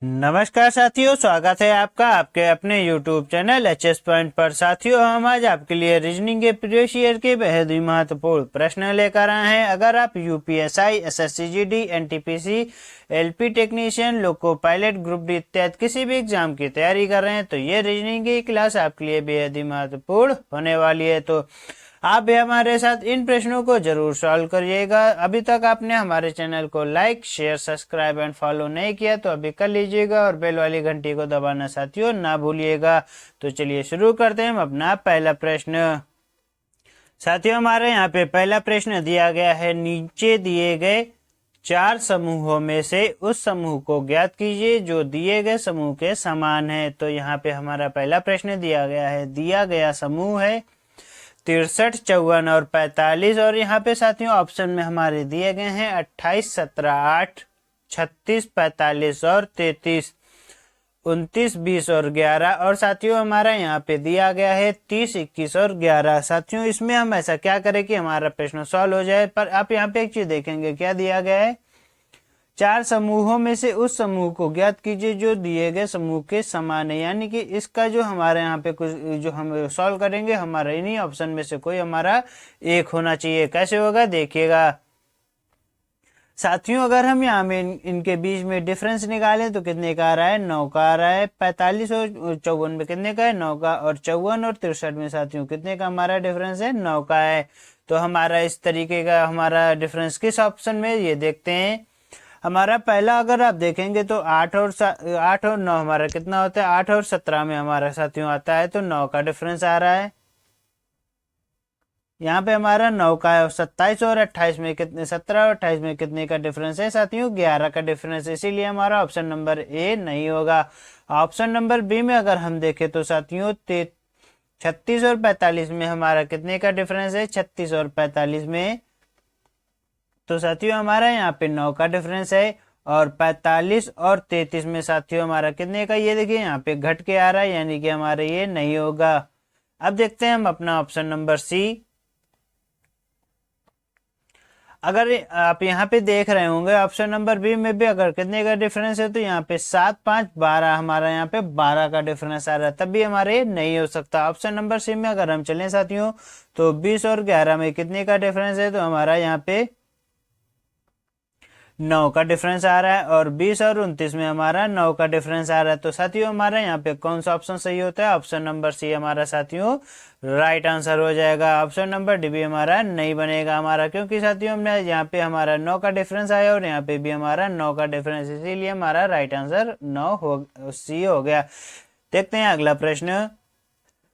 नमस्कार साथियों, स्वागत है आपका आपके अपने YouTube चैनल HS पॉइंट पर। साथियों, हम आज आपके लिए रीजनिंग के प्रीवियस ईयर के बेहद ही महत्वपूर्ण प्रश्न लेकर आए हैं। अगर आप UPSI, SSCGD, NTPC, LP technician, loco pilot, group D इत्यादि किसी भी एग्जाम की तैयारी कर रहे हैं तो ये रीजनिंग की क्लास आपके लिए बेहद ही महत्वपूर्ण होने वाली है। तो आप भी हमारे साथ इन प्रश्नों को जरूर सॉल्व करिएगा। अभी तक आपने हमारे चैनल को like, share, subscribe and follow नहीं किया तो अभी कर लीजिएगा और बेल वाली घंटी को दबाना साथियों ना भूलिएगा। तो चलिए शुरू करते हैं हम अपना पहला प्रश्न। साथियों, हमारे यहाँ पे पहला प्रश्न दिया गया है, नीचे दिए गए 4 समूहों में से उस समूह को ज्ञात कीजिए जो दिए गए समूह के समान है। तो यहाँ पे हमारा पहला प्रश्न दिया गया है, दिया गया समूह है 63, 54 और 45 और यहाँ पे साथियों ऑप्शन में हमारे दिए गए हैं 28, 17, 8, 36, 45 और 33, 29, 20 और 11 और साथियों हमारा यहाँ पे दिया गया है 30, 21 और 11। साथियों इसमें हम ऐसा क्या करें कि हमारा प्रश्न सॉल्व हो जाए, पर आप यहाँ पे एक चीज देखेंगे, क्या दिया गया है, 4 समूहों में से उस समूह को ज्ञात कीजिए जो दिए गए समूह के समान है। यानी कि इसका जो हमारे यहाँ पे कुछ जो हम सॉल्व करेंगे, हमारा इन्हीं ऑप्शन में से कोई हमारा एक होना चाहिए। कैसे होगा देखिएगा साथियों, अगर हम यहाँ में इनके बीच में डिफरेंस निकालें तो कितने का आ रहा है, 9 का आ रहा है। 45 और 54 में कितने का है, 9 का। और 54 और 63 में साथियों कितने का हमारा डिफरेंस है, 9 का है। तो हमारा इस तरीके का हमारा डिफरेंस किस ऑप्शन में, ये देखते हैं। हमारा पहला अगर आप देखेंगे तो 8 और 9 हमारा कितना होता है, 8 और 17 में हमारा साथियों आता है, तो 9 का डिफरेंस आ रहा है। यहाँ पे हमारा 9 का है। 27 और 28 में कितने, 17 और 28 में कितने का डिफरेंस है साथियों, 11 का डिफरेंस है। इसीलिए हमारा ऑप्शन नंबर ए नहीं होगा। ऑप्शन नंबर बी में अगर हम देखें तो साथियों 36 और 45 में हमारा कितने का डिफरेंस है, 36 और 45 में, तो साथियों हमारा यहाँ पे 9 का डिफरेंस है। और 45 और 33 में साथियों हमारा कितने का, ये देखिए यहाँ पे घट के आ रहा है, यानी कि हमारा ये नहीं होगा। अब देखते हैं हम अपना ऑप्शन नंबर सी। अगर आप यहाँ पे देख रहे होंगे ऑप्शन नंबर बी में भी अगर कितने का डिफरेंस है, तो यहाँ पे 7, 5, 12 हमारा यहाँ पे 12 का डिफरेंस आ रहा है, तब भी हमारे नहीं हो सकता। ऑप्शन नंबर सी में अगर हम चलें साथियों तो 20 और 11 में कितने का डिफरेंस है, तो हमारा यहाँ पे 9 का डिफरेंस आ रहा है। और 20 और 29 में हमारा 9 का डिफरेंस आ रहा है। तो साथियों हमारा यहाँ पे कौन सा ऑप्शन सही होता है, ऑप्शन नंबर सी हमारा साथियों राइट आंसर हो जाएगा। ऑप्शन नंबर डी भी हमारा नहीं बनेगा हमारा, क्योंकि साथियों हमने यहाँ पे हमारा 9 का डिफरेंस आया और यहाँ पे भी हमारा 9 का डिफरेंस, इसीलिए हमारा राइट आंसर 9 सी हो गया। देखते हैं अगला प्रश्न।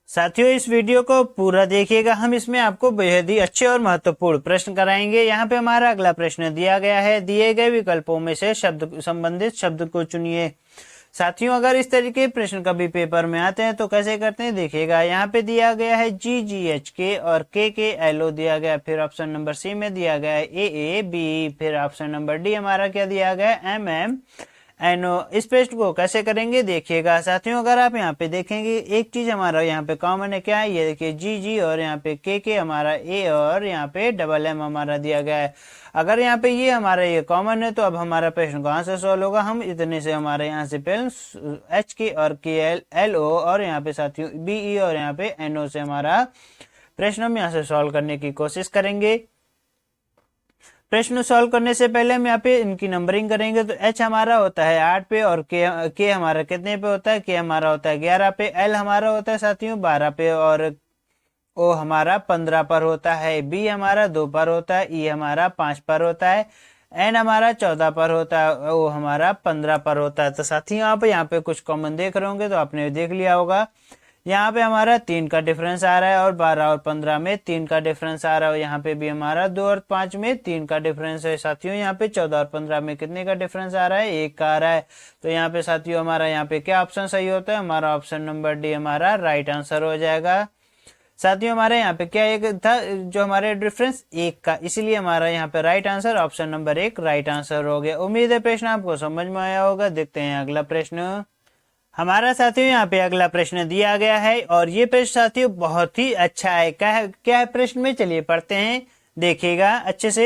साथियों इस वीडियो को पूरा देखिएगा, हम इसमें आपको बेहद ही अच्छे और महत्वपूर्ण प्रश्न कराएंगे। यहाँ पे हमारा अगला प्रश्न दिया गया है, दिए गए विकल्पों में से शब्द संबंधित शब्द को चुनिए। साथियों अगर इस तरीके प्रश्न कभी पेपर में आते हैं तो कैसे करते हैं देखिएगा। यहाँ पे दिया गया है GGHK और KKLO दिया गया, फिर ऑप्शन नंबर सी में दिया गया है AABE, फिर ऑप्शन नंबर डी हमारा क्या दिया गया है MMNO। इस प्रश्न को कैसे करेंगे देखिएगा साथियों। अगर आप यहाँ पे देखेंगे एक चीज हमारा यहाँ पे कॉमन है, क्या है, ये देखिए GG और यहाँ पे KK हमारा A और यहाँ पे MM हमारा दिया गया है। अगर यहाँ पे ये हमारा ये कॉमन है तो अब हमारा प्रश्न कहाँ से सॉल्व होगा, हम इतने से हमारे यहाँ से पहले HK और KLO और यहाँ पे साथियों BE और यहाँ पे NO से हमारा प्रश्न हम यहाँ से सॉल्व करने की कोशिश करेंगे। प्रश्न सॉल्व करने से पहले हम यहाँ पे इनकी नंबरिंग करेंगे। तो H हमारा होता है 8 पे और K हमारा कितने पे होता है, K हमारा होता है 11 पे, L हमारा होता है साथियों 12 पे और O हमारा 15 पर होता है, B हमारा 2 पर होता है, E हमारा 5 पर होता है, N हमारा 14 पर होता है, O हमारा 15 पर होता है। तो साथियों आप यहाँ पे कुछ कॉमन देख रहे होंगे तो आपने देख लिया होगा। यहाँ पे हमारा 3 का डिफरेंस आ रहा है और 12 और 15 में 3 का डिफरेंस आ रहा है। यहाँ पे भी हमारा 2 और 5 में 3 का डिफरेंस है साथियों। यहाँ पे 14 और 15 में कितने का डिफरेंस आ रहा है, 1 का आ रहा है। तो यहाँ पे साथियों हमारा यहाँ पे क्या ऑप्शन सही होता है, हमारा ऑप्शन नंबर डी हमारा राइट आंसर हो जाएगा। साथियों हमारे यहाँ पे क्या एक था जो हमारे डिफरेंस 1 का, इसीलिए हमारा यहाँ पे right answer option number 1 right answer हो गया। उम्मीद है प्रश्न आपको समझ में आया होगा। देखते हैं अगला प्रश्न। हमारा साथियों यहाँ पे अगला प्रश्न दिया गया है और ये प्रश्न साथियों बहुत ही अच्छा है। क्या है प्रश्न में, चलिए पढ़ते हैं देखिएगा अच्छे से।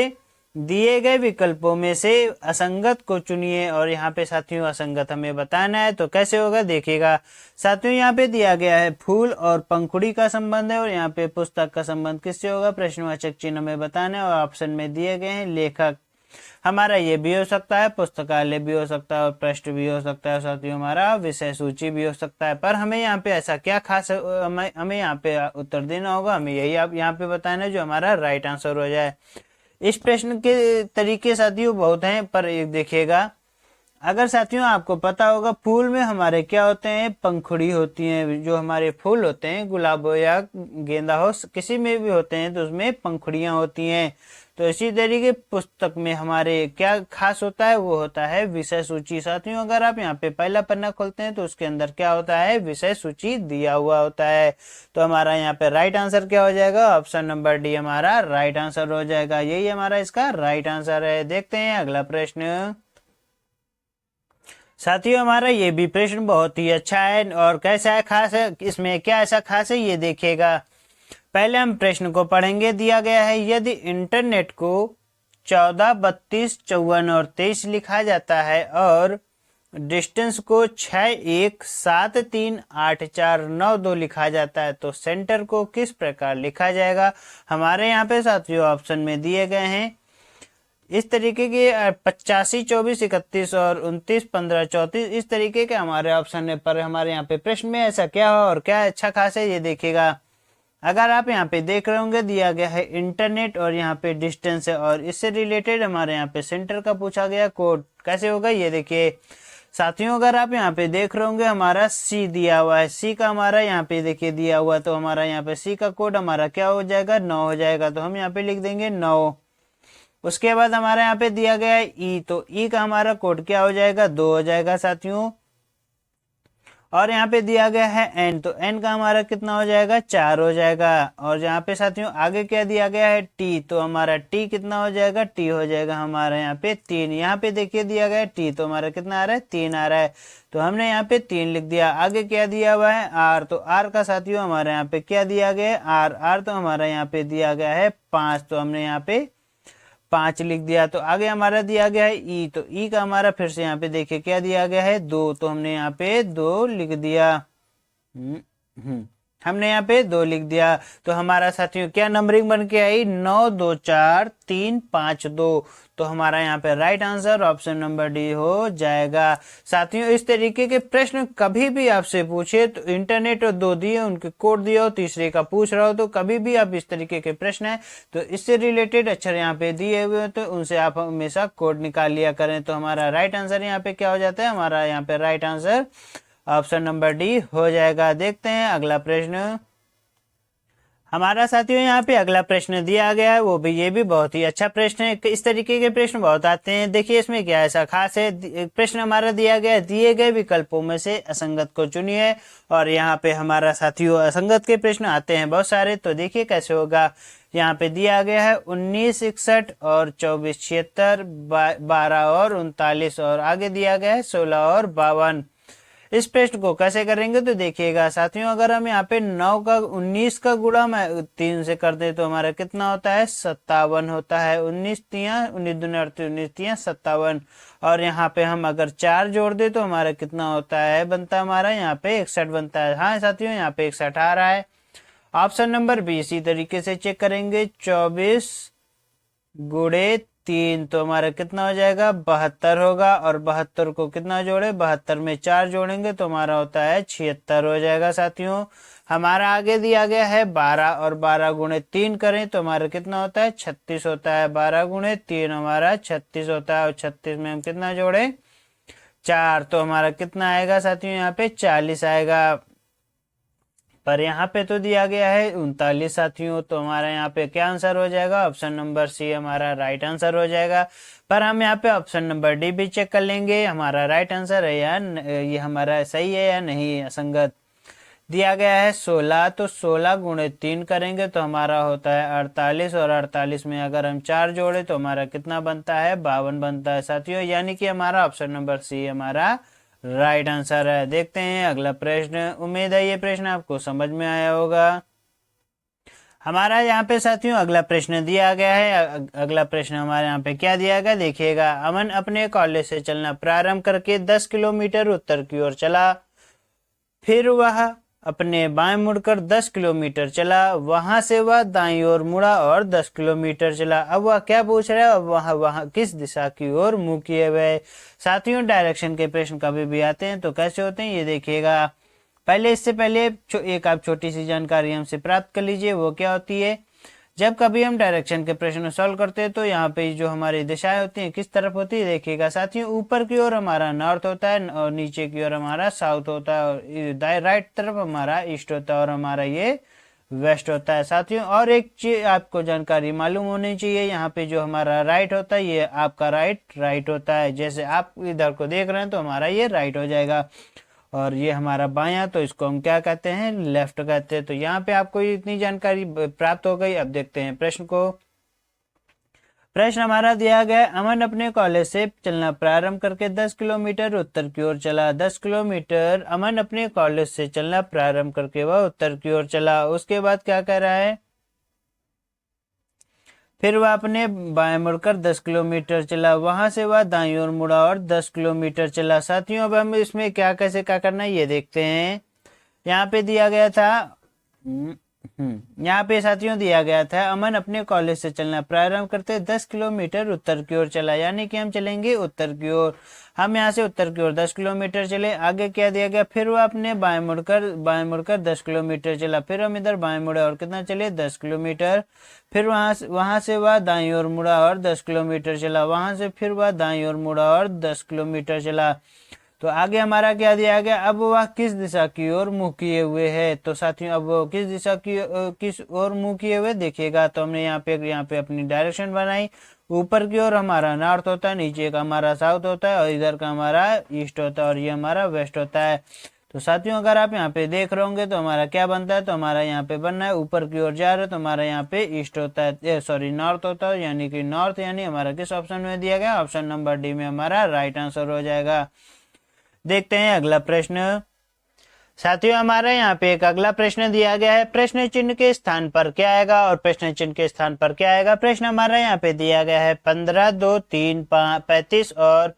दिए गए विकल्पों में से असंगत को चुनिए। और यहाँ पे साथियों असंगत हमें बताना है, तो कैसे होगा देखिएगा। साथियों यहाँ पे दिया गया है फूल और पंखुड़ी का संबंध है, और यहाँ पे पुस्तक का संबंध किससे होगा, प्रश्नवाचक चिन्ह हमें बताना है। और ऑप्शन में दिए गए हैं लेखक, हमारा ये भी हो सकता है, पुस्तकालय भी हो सकता है, और पृष्ठ भी हो सकता है साथियों, हमारा विषय सूची भी हो सकता है। पर हमें यहाँ पे ऐसा क्या खास हमें यहाँ पे उत्तर देना होगा, हमें यही आप यहाँ पे बताना है जो हमारा राइट आंसर हो जाए। इस प्रश्न के तरीके साथियों बहुत हैं, पर एक देखिएगा, अगर साथियों आपको पता होगा फूल में हमारे क्या होते हैं, पंखुड़ी होती हैं। जो हमारे फूल होते हैं, गुलाब हो या गेंदा हो, किसी में भी होते हैं, तो उसमें पंखुड़ियां होती हैं। तो इसी तरीके पुस्तक में हमारे क्या खास होता है, वो होता है विषय सूची। साथियों अगर आप यहाँ पे पहला पन्ना खोलते हैं तो उसके अंदर क्या होता है, विषय सूची दिया हुआ होता है। तो हमारा यहाँ पे राइट आंसर क्या हो जाएगा, ऑप्शन नंबर डी हमारा राइट आंसर हो जाएगा। यही हमारा इसका राइट आंसर है। देखते हैं अगला प्रश्न। साथियों हमारा ये भी प्रश्न बहुत ही अच्छा है, और कैसा है, खास है, इसमें क्या ऐसा खास है ये देखिएगा। पहले हम प्रश्न को पढ़ेंगे। दिया गया है यदि इंटरनेट को 14, 32, 54 और 23 लिखा जाता है और डिस्टेंस को 6, 1, 7, 3, 8, 4, 9, 2 लिखा जाता है, तो सेंटर को किस प्रकार लिखा जाएगा। हमारे यहाँ पे साथियों ऑप्शन में दिए गए हैं इस तरीके के 85, 24, 31 और 29, 15, 34 इस तरीके के हमारे ऑप्शन है। पर हमारे यहाँ पे प्रश्न में ऐसा क्या हो और क्या अच्छा खास है ये देखिएगा। अगर आप यहाँ पे देख रहे होंगे दिया गया है इंटरनेट और यहाँ पे डिस्टेंस है, और इससे रिलेटेड हमारे यहाँ पे सेंटर का पूछा गया कोड, कैसे होगा ये देखिए। साथियों अगर आप यहाँ पे देख रहे होंगे हमारा सी दिया हुआ है, सी का हमारा यहाँ पे देखिए दिया हुआ, तो हमारा यहाँ पे सी का कोड हमारा क्या हो जाएगा, 9 हो जाएगा। तो हम यहाँ पे लिख देंगे 9। उसके बाद हमारे यहाँ पे दिया गया है ई, तो ई का हमारा कोड क्या हो जाएगा, 2 हो जाएगा साथियों। और यहाँ पे दिया गया है एन, तो एन का हमारा कितना हो जाएगा, 4 हो जाएगा। और यहाँ पे साथियों आगे क्या दिया गया है टी, तो हमारा टी कितना हो जाएगा, टी हो जाएगा हमारा यहाँ पे 3। यहाँ पे देखिए दिया गया है टी, तो हमारा कितना आ रहा है, 3 आ रहा है। तो हमने यहाँ पे 3 लिख दिया। आगे क्या दिया हुआ है आर, तो आर का साथियों हमारे यहाँ पे क्या दिया गया है आर, आर तो हमारा यहाँ पे दिया गया है 5, तो हमने यहाँ पे 5 लिख दिया। तो आगे हमारा दिया गया है ई, तो ई का हमारा फिर से यहाँ पे देखिए क्या दिया गया है 2, तो हमने यहाँ पे 2 लिख दिया। हमने यहाँ पे 2 लिख दिया। तो हमारा साथियों क्या नंबरिंग बन के आई, 9, 2, 4, 3, 5, 2। तो हमारा यहाँ पे right answer option number D हो जाएगा। साथियों इस तरीके के प्रश्न कभी भी आपसे पूछे, तो इंटरनेट और 2 दिए उनके कोड दिए हो, तीसरे का पूछ रहा हो, तो कभी भी आप इस तरीके के प्रश्न है तो इससे रिलेटेड अक्षर यहाँ पे दिए हुए हो, तो उनसे आप हमेशा कोड निकाल लिया करें। तो हमारा राइट आंसर यहाँ पे क्या हो जाता है, हमारा यहाँ पे right answer option number D हो जाएगा। देखते हैं अगला प्रश्न। हमारा साथियों यहाँ पे अगला प्रश्न दिया गया है, वो भी ये भी बहुत ही अच्छा प्रश्न है। इस तरीके के प्रश्न बहुत आते हैं। देखिए इसमें क्या ऐसा खास है, प्रश्न हमारा दिया गया है दिए गए विकल्पों में से असंगत को चुनिए। और यहाँ पे हमारा साथियों असंगत के प्रश्न आते हैं बहुत सारे। तो देखिए कैसे होगा। यहाँ पे दिया गया है 19, 61 और 24, 76, 12 और 39, और आगे दिया गया है 16 और 52। इस प्रश्न को कैसे करेंगे तो देखिएगा साथियों, अगर हम यहाँ पे 9 का 19 का गुणा 3 से कर दे तो हमारा कितना होता है, 57 होता है। 19 तिया 19 दूनी 38, 19 तिया 57। और यहाँ पे हम अगर 4 जोड़ दे तो हमारा कितना होता है, बनता हमारा यहाँ पे 61 बनता है। हाँ साथियों यहाँ पे 61 आ रहा है। ऑप्शन नंबर बी इसी तरीके से चेक करेंगे, 24 गुणे 3 तो हमारा कितना हो जाएगा, 72 होगा। और 72 को कितना जोड़े, 72 में 4 जोड़ेंगे तो हमारा होता है 76 हो जाएगा। साथियों हमारा आगे दिया गया है 12, और 12 गुणे 3 करें तो हमारा कितना होता है, 36 होता है। 12 गुणे 3 हमारा 36 होता है। और 36 में हम कितना जोड़े, 4, तो हमारा कितना आएगा साथियों, यहाँ पे 40 आएगा। पर यहाँ पे तो दिया गया है 39 साथियों, तो हमारा यहाँ पे क्या आंसर हो जाएगा, ऑप्शन नंबर सी हमारा राइट आंसर हो जाएगा। पर हम यहाँ पे ऑप्शन नंबर डी भी चेक कर लेंगे हमारा राइट आंसर है या ये हमारा सही है या नहीं असंगत। दिया गया है 16, तो 16 गुणे 3 करेंगे तो हमारा होता है 48। और 48 में अगर हम 4 जोड़े तो हमारा कितना बनता है, 52 बनता है साथियों। यानी कि हमारा ऑप्शन नंबर सी हमारा राइट आंसर है। देखते हैं अगला प्रश्न। उम्मीद है ये प्रश्न आपको समझ में आया होगा। हमारा यहाँ पे साथियों अगला प्रश्न दिया गया है। अगला प्रश्न हमारे यहाँ पे क्या दिया गया देखिएगा। अमन अपने कॉलेज से चलना प्रारंभ करके 10 किलोमीटर उत्तर की ओर चला, फिर वह अपने बाएं मुड़कर 10 किलोमीटर चला, वहां से वह दाईं ओर मुड़ा और 10 किलोमीटर चला। अब वह क्या पूछ रहा है, अब वह किस दिशा की ओर मुंह किए हुए। साथियों डायरेक्शन के प्रश्न कभी भी आते हैं तो कैसे होते हैं ये देखिएगा। पहले इससे पहले एक आप छोटी सी जानकारी हमसे प्राप्त कर लीजिए। वो क्या होती है, जब कभी हम डायरेक्शन के प्रश्न सॉल्व करते हैं तो यहाँ पे जो हमारी दिशाएं होती हैं किस तरफ होती है देखिएगा साथियों। ऊपर की ओर हमारा नॉर्थ होता है और नीचे की ओर हमारा साउथ होता है, और राइट तरफ हमारा ईस्ट होता है और हमारा ये वेस्ट होता है साथियों। और एक चीज आपको जानकारी मालूम होनी चाहिए, यहाँ पे जो हमारा राइट होता है ये आपका राइट होता है। जैसे आप इधर को देख रहे हैं तो हमारा ये राइट हो जाएगा, और ये हमारा बायां तो इसको हम क्या कहते हैं, लेफ्ट कहते हैं। तो यहाँ पे आपको इतनी जानकारी प्राप्त हो गई। अब देखते हैं प्रश्न को। प्रश्न हमारा दिया गया, अमन अपने कॉलेज से चलना प्रारंभ करके 10 किलोमीटर उत्तर की ओर चला। 10 किलोमीटर अमन अपने कॉलेज से चलना प्रारंभ करके वह उत्तर की ओर चला। उसके बाद क्या कह रहा है, फिर वह अपने बाएं मुड़कर 10 किलोमीटर चला, वहां से वह दाईं ओर मुड़ा और 10 किलोमीटर चला। साथियों अब हम इसमें कैसे क्या करना है ये देखते हैं। यहाँ पे दिया गया था यहाँ पे साथियों दिया गया था, अमन अपने कॉलेज से चलना प्रारंभ करते 10 किलोमीटर उत्तर की ओर चला, यानी कि हम चलेंगे उत्तर की ओर। हम यहाँ से उत्तर की ओर 10 किलोमीटर चले। आगे क्या दिया गया, फिर वह अपने बाएं मुड़कर 10 किलोमीटर चला। फिर हम इधर बाएं मुड़े और कितना चले 10 किलोमीटर। फिर वहां से वह दाईं ओर मुड़ा और 10 किलोमीटर चला। वहां से फिर वह दाईं ओर मुड़ा और 10 किलोमीटर चला। तो आगे हमारा क्या दिया गया, अब वह किस दिशा की ओर मुंह किए हुए है। तो साथियों अब वो किस दिशा की किस ओर मुंह किए हुए देखिएगा। तो हमने यहाँ पे अपनी डायरेक्शन बनाई। ऊपर की ओर हमारा नॉर्थ होता है, नीचे का हमारा साउथ होता है और इधर का हमारा ईस्ट होता है और ये हमारा वेस्ट होता है। तो साथियों अगर आप यहाँ पे देख रहे होंगे तो हमारा क्या बनता है, तो हमारा यहाँ पे बनना है ऊपर की ओर जा रहे तो हमारा यहाँ पे ईस्ट होता है, सॉरी नॉर्थ होता है, यानी कि नॉर्थ, यानी हमारा किस ऑप्शन में दिया गया, ऑप्शन नंबर डी में हमारा राइट आंसर हो जाएगा। देखते हैं अगला प्रश्न। साथियों हमारे यहाँ पे एक अगला प्रश्न दिया गया है, प्रश्न चिन्ह के स्थान पर क्या आएगा और प्रश्न चिन्ह के स्थान पर क्या आएगा। प्रश्न हमारा यहाँ पे दिया गया है 15, 2, 3, 35 और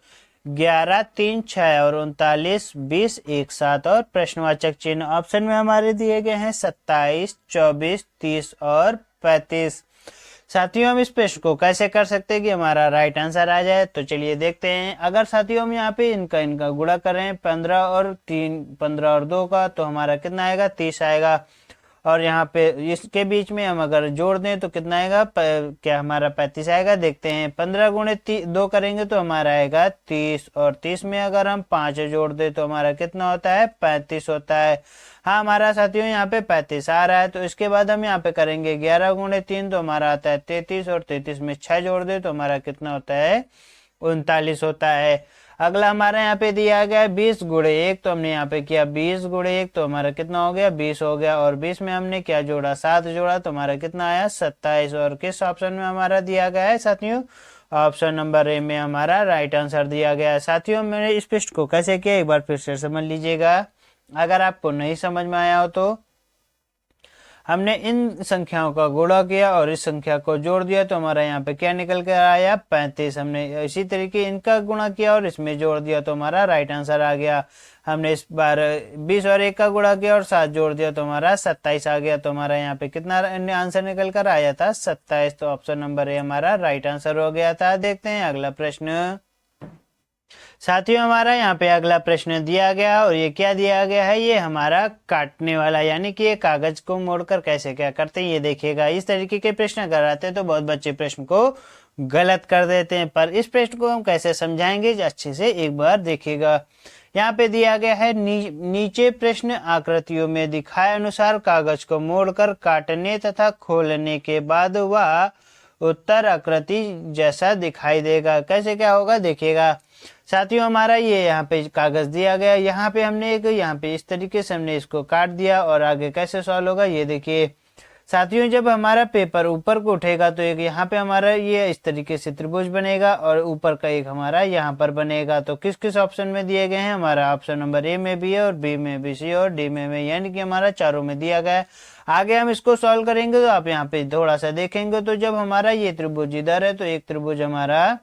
11, 3, 6 और 39, 20, 1, 7 और प्रश्नवाचक चिन्ह ऑप्शन में हमारे दिए गए हैं 27, 24, 30 और 35। साथियों हम इस प्रश्न को कैसे कर सकते हैं कि हमारा राइट आंसर आ जाए, तो चलिए देखते हैं। अगर साथियों हम यहाँ पे इनका गुणा करें 15 और 2 का, तो हमारा कितना आएगा 30 आएगा। और यहाँ पे इसके बीच में हम अगर जोड़ दें तो कितना आएगा, क्या हमारा 35 आएगा। देखते हैं 15 गुणे 2 करेंगे तो हमारा आएगा 30, और 30 में अगर हम 5 जोड़ दें तो हमारा कितना होता है 35 होता है। हाँ हमारा साथियों यहाँ पे 35 आ रहा है। तो इसके बाद हम यहाँ पे करेंगे 11 गुणे 3 तो हमारा आता है 33, और 33 में 6 जोड़ दे तो हमारा कितना होता है 39 होता है। अगला हमारा यहाँ पे दिया गया है 20 गुणे 1, तो हमने यहाँ पे किया 20 गुणे 1 तो हमारा कितना हो गया 20 हो गया। और 20 में हमने क्या जोड़ा 7 जोड़ा तो हमारा कितना आया 27। और किस ऑप्शन में हमारा दिया गया है साथियों, ऑप्शन नंबर ए में हमारा राइट आंसर दिया गया है। साथियों मैंने इस प्रश्न को कैसे किया एक बार फिर से समझ लीजिएगा। अगर आपको नहीं समझ में आया हो तो हमने इन संख्याओं का गुणा किया और इस संख्या को जोड़ दिया तो हमारा यहाँ पे क्या निकल कर आया 35। हमने इसी तरीके इनका गुणा किया और इसमें जोड़ दिया तो हमारा राइट आंसर आ गया। हमने इस बार 20 और 1 का गुणा किया और 7 जोड़ दिया तो हमारा 27 आ गया। तो हमारा यहाँ पे कितना आंसर निकल कर आया था 27। तो ऑप्शन नंबर ए हमारा राइट आंसर हो गया था। देखते हैं अगला प्रश्न। साथियों हमारा यहाँ पे अगला प्रश्न दिया गया और ये क्या दिया गया है, ये हमारा काटने वाला, यानी कि ये कागज को मोड़कर कैसे क्या करते हैं ये देखिएगा। इस तरीके के प्रश्न अगर आते हैं तो बहुत बच्चे प्रश्न को गलत कर देते हैं, पर इस प्रश्न को हम कैसे समझाएंगे अच्छे से एक बार देखिएगा। यहाँ पे दिया गया है नीचे प्रश्न आकृतियों में दिखाए अनुसार कागज को मोड़कर काटने तथा खोलने के बाद वह उत्तर आकृति जैसा दिखाई देगा। कैसे क्या होगा देखिएगा। साथियों हमारा ये यहाँ पे कागज दिया गया, यहाँ पे हमने यहाँ पे इस तरीके से हमने इसको काट दिया और आगे कैसे सॉल्व होगा ये देखिए। साथियों जब हमारा पेपर ऊपर को उठेगा तो एक यहाँ पे हमारा ये इस तरीके से त्रिभुज बनेगा और ऊपर का एक हमारा यहाँ पर बनेगा। तो किस किस ऑप्शन में दिए गए हैं, हमारा ऑप्शन नंबर ए में भी है और बी में भी सी और डी में, यानी कि हमारा चारों में दिया गया है। आगे हम इसको सॉल्व करेंगे तो आप यहाँ पे थोड़ा सा देखेंगे तो जब हमारा ये त्रिभुज इधर है तो एक त्रिभुज हमारा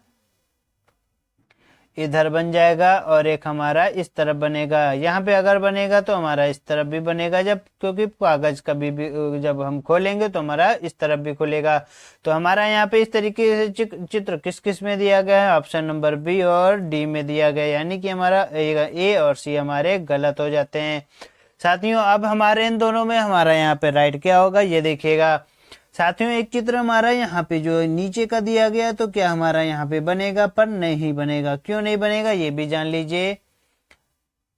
इधर बन जाएगा और एक हमारा इस तरफ बनेगा। यहाँ पे अगर बनेगा तो हमारा इस तरफ भी बनेगा, जब क्योंकि कागज कभी भी जब हम खोलेंगे तो हमारा इस तरफ भी खुलेगा। तो हमारा यहाँ पे इस तरीके से चित्र किस किस में दिया गया है, ऑप्शन नंबर बी और डी में दिया गया है, यानी कि हमारा ए और सी हमारे गलत हो जाते हैं। साथियों अब हमारे इन दोनों में हमारा यहाँ पे राइट क्या होगा ये देखिएगा। साथियों एक चित्र हमारा यहाँ पे जो नीचे का दिया गया तो क्या हमारा यहाँ पे बनेगा, पर नहीं बनेगा। क्यों नहीं बनेगा ये भी जान लीजिए।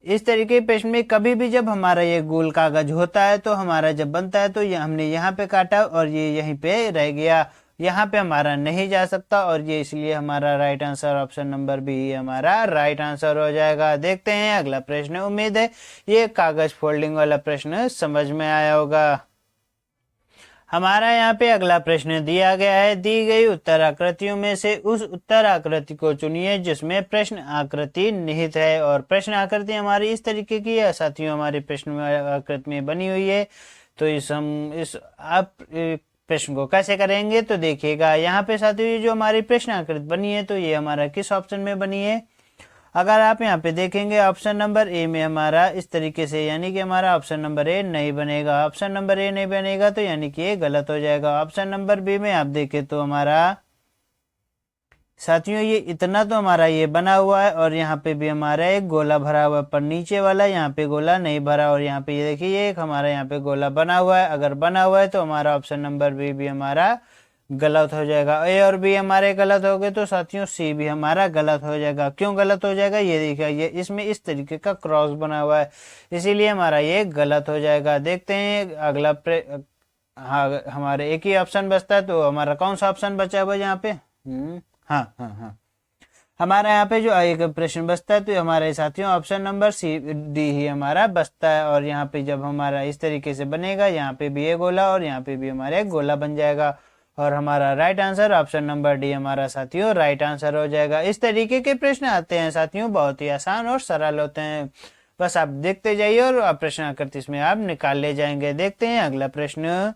इस तरीके प्रश्न में कभी भी जब हमारा ये गोल कागज होता है तो हमारा जब बनता है तो ये हमने यहाँ पे काटा और ये यहीं पे रह गया, यहाँ पे हमारा नहीं जा सकता, और ये इसलिए हमारा right answer option number B हमारा राइट आंसर हो जाएगा। देखते हैं अगला प्रश्न। उम्मीद है ये कागज फोल्डिंग वाला प्रश्न समझ में आया होगा। हमारा यहाँ पे अगला प्रश्न दिया गया है, दी गई उत्तर आकृतियों में से उस उत्तर आकृति को चुनिए जिसमें प्रश्न आकृति निहित है। और प्रश्न आकृति हमारी इस तरीके की है साथियों, हमारी प्रश्न आकृति में बनी हुई है। तो इस आप प्रश्न को कैसे करेंगे तो देखिएगा यहाँ पे साथियों ये जो हमारी प्रश्न आकृति बनी है तो ये हमारा किस ऑप्शन में बनी है। अगर आप यहाँ पे देखेंगे ऑप्शन नंबर ए में हमारा इस तरीके से, यानी कि हमारा ऑप्शन नंबर ए नहीं बनेगा। ऑप्शन नंबर ए नहीं बनेगा तो यानी कि ये गलत हो जाएगा। ऑप्शन नंबर बी में आप देखें तो हमारा साथियों ये इतना तो हमारा ये बना हुआ है और यहाँ पे भी हमारा एक गोला भरा हुआ है, पर नीचे वाला यहाँ पे गोला नहीं भरा। और यहाँ पे ये देखिए ये एक हमारा यहाँ पे गोला बना हुआ है। अगर बना हुआ है तो हमारा ऑप्शन नंबर बी भी हमारा गलत हो जाएगा। ए और बी हमारे गलत हो गए तो साथियों सी भी हमारा गलत हो जाएगा। क्यों गलत हो जाएगा ये देखिए, ये इसमें इस तरीके का क्रॉस बना हुआ है इसीलिए हमारा ये गलत हो जाएगा। देखते हैं अगला हाँ हमारे एक ही ऑप्शन बचता है तो हमारा कौन सा ऑप्शन बचा हुआ है यहाँ पे। हाँ हमारा यहाँ पे जो एक प्रश्न बचता है तो हमारे साथियों ऑप्शन नंबर सी डी ही हमारा बचता है। और यहाँ पे जब हमारा इस तरीके से बनेगा यहाँ पे भी ये गोला और यहाँ पे भी हमारा एक गोला बन जाएगा और हमारा right answer option number D हमारा साथियों राइट आंसर हो जाएगा। इस तरीके के प्रश्न आते हैं साथियों, बहुत ही आसान और सरल होते हैं। बस आप देखते जाइए और प्रश्न आकृति इसमें आप निकाल ले जाएंगे। देखते हैं अगला प्रश्न।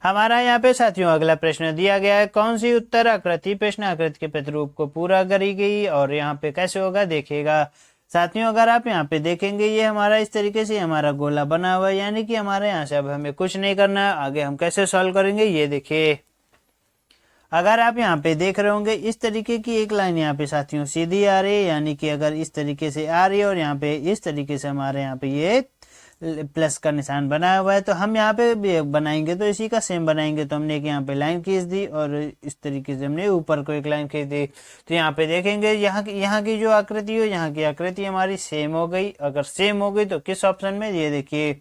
हमारा यहाँ पे साथियों अगला प्रश्न दिया गया है, कौन सी उत्तर आकृति प्रश्न आकृति के प्रतिरूप को पूरा करी गई। और यहाँ पे कैसे होगा देखिएगा साथियों। अगर आप यहाँ पे देखेंगे ये हमारा इस तरीके से हमारा गोला बना हुआ है, यानी कि हमारे यहाँ से अब हमें कुछ नहीं करना है। आगे हम कैसे सॉल्व करेंगे ये देखिए। अगर आप यहाँ पे देख रहे होंगे इस तरीके की एक लाइन यहाँ पे साथियों सीधी आ रही है, यानी कि अगर इस तरीके से आ रही है और यहाँ पे इस तरीके से हमारे यहाँ पे ये प्लस का निशान बनाया हुआ है तो हम यहाँ पे भी बनाएंगे तो इसी का सेम बनाएंगे। तो हमने एक यहाँ पे लाइन खींच दी और इस तरीके से हमने ऊपर को एक लाइन खींच दी। तो यहाँ पे देखेंगे यहाँ की जो आकृति हो, यहाँ की आकृति हमारी सेम हो गई। अगर सेम हो गई तो किस ऑप्शन में ये देखिए,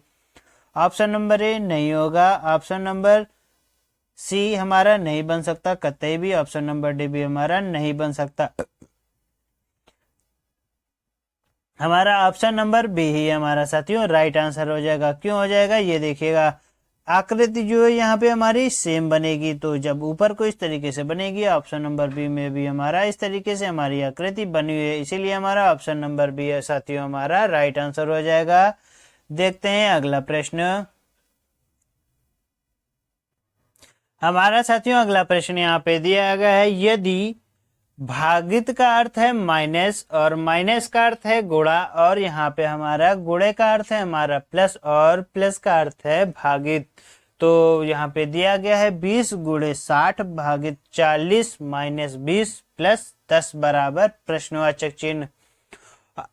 ऑप्शन नंबर ए नहीं होगा, ऑप्शन नंबर सी हमारा नहीं बन सकता कतई भी, ऑप्शन नंबर डी भी हमारा नहीं बन सकता। हमारा ऑप्शन नंबर बी ही हमारा साथियों राइट आंसर हो जाएगा। क्यों हो जाएगा ये देखिएगा, आकृति जो है यहाँ पे हमारी सेम बनेगी। तो जब ऊपर को इस तरीके से बनेगी, ऑप्शन नंबर बी में भी हमारा इस तरीके से हमारी आकृति बनी हुई है, इसीलिए हमारा ऑप्शन नंबर बी है साथियों हमारा राइट आंसर हो जाएगा। देखते हैं अगला प्रश्न। हमारा साथियों अगला प्रश्न यहाँ पे दिया गया है, यदि भागित का अर्थ है माइनस और माइनस का अर्थ है गुणा और यहाँ पे हमारा गुणे का अर्थ है हमारा प्लस और प्लस का अर्थ है भागित। तो यहाँ पे दिया गया है 20 गुणे 60 भागित 40 माइनस 20 प्लस 10 बराबर प्रश्नवाचक चिन्ह।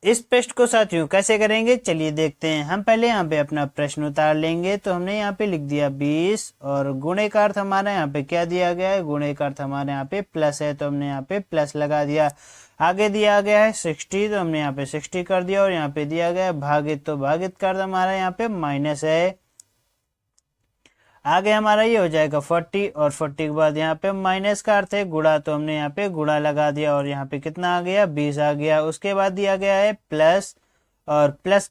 इस प्रश्न को साथियों कैसे करेंगे चलिए देखते हैं। हम पहले यहाँ पे अपना प्रश्न उतार लेंगे। तो हमने यहाँ पे लिख दिया 20 और गुणे का अर्थ हमारा यहाँ पे क्या दिया गया है, गुणे का अर्थ हमारे यहाँ पे प्लस है तो हमने यहाँ पे प्लस लगा दिया। आगे दिया गया है 60 तो हमने यहाँ पे 60 कर दिया और यहाँ पे दिया गया है भागित, तो भागित का अर्थ हमारा यहाँ पे माइनस है। आगे हमारा ये हो जाएगा 40 और 40 के बाद यहाँ पे माइनस का अर्थ है गुणा, तो हमने यहाँ पे गुणा लगा दिया और यहाँ पे कितना आ गया 20 आ गया। उसके बाद दिया गया है प्लस और प्लस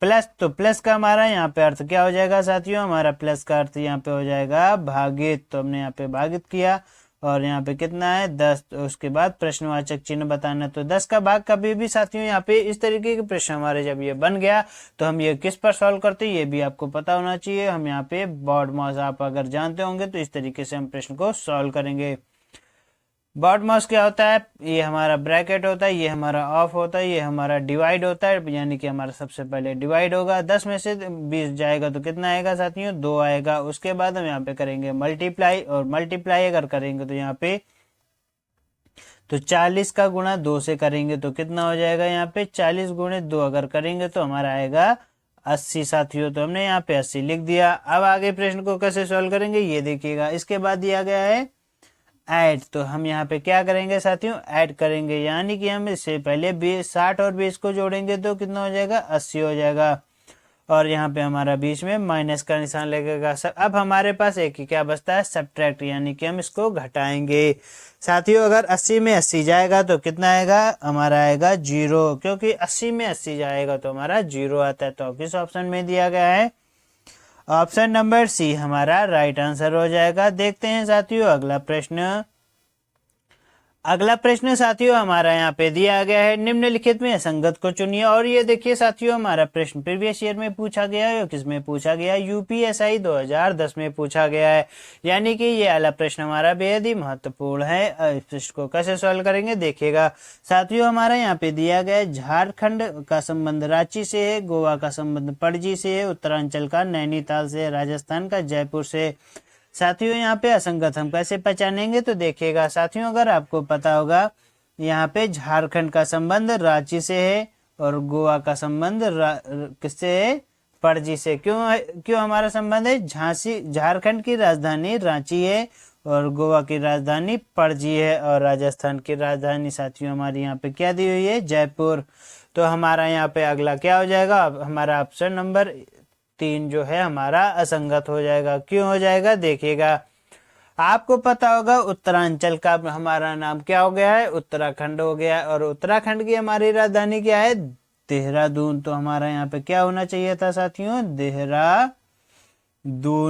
प्लस, तो प्लस का हमारा यहाँ पे अर्थ क्या हो जाएगा साथियों, हमारा प्लस का अर्थ यहाँ पे हो जाएगा भागित। तो हमने यहाँ पे भागित किया और यहाँ पे कितना है 10। तो उसके बाद प्रश्नवाचक चिन्ह बताना, तो 10 का भाग कभी भी साथियों यहाँ पे इस तरीके के प्रश्न हमारे जब ये बन गया तो हम ये किस पर सॉल्व करते हैं ये भी आपको पता होना चाहिए। हम यहाँ पे BODMAS आप अगर जानते होंगे तो इस तरीके से हम प्रश्न को सॉल्व करेंगे। BODMAS क्या होता है, ये हमारा ब्रैकेट होता है, ये हमारा ऑफ होता है, ये हमारा डिवाइड होता है, यानी कि हमारा सबसे पहले डिवाइड होगा, 10 में से 20 जाएगा तो कितना आएगा साथियों 2 आएगा। उसके बाद हम यहाँ पे करेंगे मल्टीप्लाई, और मल्टीप्लाई अगर करेंगे तो यहाँ पे तो 40 का गुणा 2 से करेंगे तो कितना हो जाएगा, यहाँ पे 40 गुणे 2 अगर करेंगे तो हमारा आएगा 80 साथियों। तो हमने यहाँ पे 80 लिख दिया। अब आगे प्रश्न को कैसे सॉल्व करेंगे ये देखिएगा। इसके बाद दिया गया है ऐड, तो हम यहाँ पे क्या करेंगे साथियों ऐड करेंगे, यानी कि हम इससे पहले 60 और 20 को जोड़ेंगे तो कितना हो जाएगा 80 हो जाएगा, और यहाँ पे हमारा बीच में माइनस का निशान लगेगा। अब हमारे पास एक ही क्या बचता है सब्ट्रैक्ट, यानी कि हम इसको घटाएंगे साथियों। अगर 80 में 80 जाएगा तो कितना आएगा हमारा आएगा 0, क्योंकि 80 में 80 जाएगा तो हमारा 0 आता है। तो किस ऑप्शन में दिया गया है, ऑप्शन नंबर सी हमारा राइट आंसर हो जाएगा। देखते हैं साथियों अगला प्रश्न। अगला प्रश्न साथियों हमारा यहाँ पे दिया गया है, निम्नलिखित में असंगत को चुनिए। और ये देखिए साथियों हमारा प्रश्न प्रीवियस ईयर में पूछा गया है, किसमें पूछा गया है यूपीएसआई 2010 में पूछा गया है, यानी कि ये वाला प्रश्न हमारा बेहद ही महत्वपूर्ण है। इस प्रश्न को कैसे सॉल्व करेंगे देखिएगा साथियों। हमारा यहाँ पे दिया गया है झारखंड का संबंध रांची से है, गोवा का संबंध पणजी से है, उत्तरांचल का नैनीताल से, राजस्थान का जयपुर से। साथियों यहाँ पे असंगत हम कैसे पहचानेंगे तो देखिएगा साथियों, अगर आपको पता होगा यहाँ पे झारखंड का संबंध रांची से है और गोवा का संबंध किससे है पणजी से। क्यों हमारा संबंध है, झारखंड की राजधानी रांची है और गोवा की राजधानी पणजी है, और राजस्थान की राजधानी साथियों हमारी यहाँ पे क्या दी हुई है जयपुर। तो हमारा यहाँ पे अगला क्या हो जाएगा, हमारा ऑप्शन नंबर 3 जो है हमारा असंगत हो जाएगा। क्यों हो जाएगा देखिएगा, आपको पता होगा उत्तरांचल का हमारा नाम क्या हो गया है उत्तराखंड हो गया, और उत्तराखंड की हमारी राजधानी क्या है देहरादून। तो हमारा यहाँ पे क्या होना चाहिए था साथियों देहरादून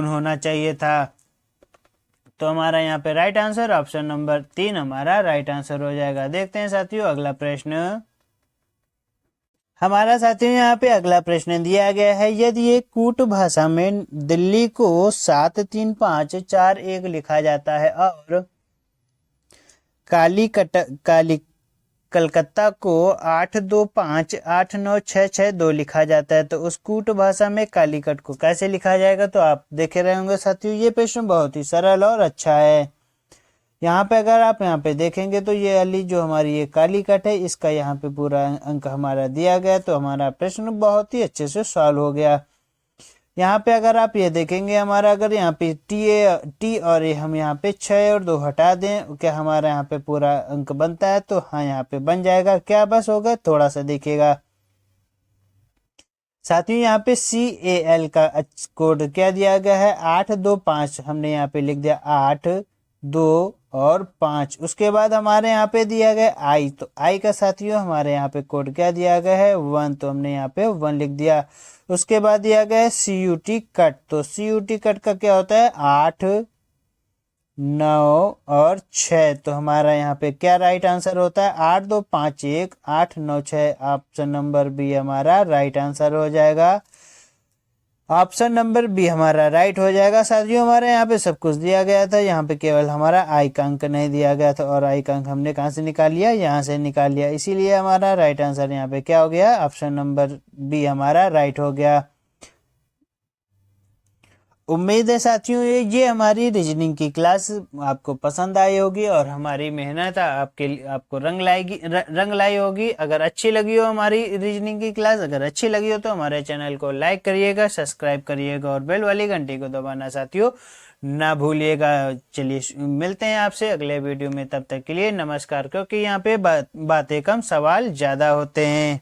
होना चाहिए था। तो हमारा यहाँ पे राइट आंसर ऑप्शन नंबर 3 हमारा राइट आंसर हो जाएगा। देखते हैं साथियों अगला प्रश्न। हमारा साथियों यहाँ पे अगला प्रश्न दिया गया है, यदि एक कूट भाषा में दिल्ली को 73541 लिखा जाता है और कलकत्ता को 8258966 लिखा जाता है, तो उस कूट भाषा में कालीकट को कैसे लिखा जाएगा। तो आप देखे रहे होंगे साथियों ये प्रश्न बहुत ही सरल और अच्छा है। यहाँ पे अगर आप यहाँ पे देखेंगे तो ये वाली जो हमारी ये कालीकट है इसका यहाँ पे पूरा अंक हमारा दिया गया, तो हमारा प्रश्न बहुत ही अच्छे से सॉल्व हो गया। यहाँ पे अगर आप ये देखेंगे हमारा अगर यहाँ पे टी और ये हम यहाँ पे 6 और 2 हटा दें क्या हमारा यहाँ पे पूरा अंक बनता है, तो हाँ यहाँ पे बन जाएगा। क्या बस होगा थोड़ा सा देखिएगा साथियों, यहाँ पे CAL का कोड क्या दिया गया है 825, हमने यहाँ पे लिख दिया 8 2 और 5। उसके बाद हमारे यहाँ पे दिया गया आई, तो आई का साथियों हमारे यहाँ पे कोड क्या दिया गया है 1, तो हमने यहाँ पे 1 लिख दिया। उसके बाद दिया गया है CUT कट, तो CUT कट का क्या होता है 8 9 और 6, तो हमारा यहाँ पे क्या राइट आंसर होता है 8 2 5 1 8 9 6। ऑप्शन नंबर बी हमारा राइट आंसर हो जाएगा। ऑप्शन नंबर बी हमारा राइट हो जाएगा। साथियों हमारे यहाँ पे सब कुछ दिया गया था, यहाँ पे केवल हमारा आई का अंक नहीं दिया गया था, और आई का अंक हमने कहाँ से निकाल लिया यहाँ से निकाल लिया, इसीलिए हमारा राइट आंसर यहाँ पे क्या हो गया ऑप्शन नंबर बी हमारा राइट हो गया। उम्मीद है साथियों ये हमारी रीजनिंग की क्लास आपको पसंद आई होगी और हमारी मेहनत आपको रंग लाई होगी। अगर अच्छी लगी हो हमारी रीजनिंग की क्लास, अगर अच्छी लगी हो तो हमारे चैनल को लाइक करिएगा, सब्सक्राइब करिएगा और बेल वाली घंटी को दबाना साथियों ना भूलिएगा। चलिए मिलते हैं आपसे अगले वीडियो में, तब तक के लिए नमस्कार। क्योंकि यहाँ पे बातें कम सवाल ज्यादा होते हैं।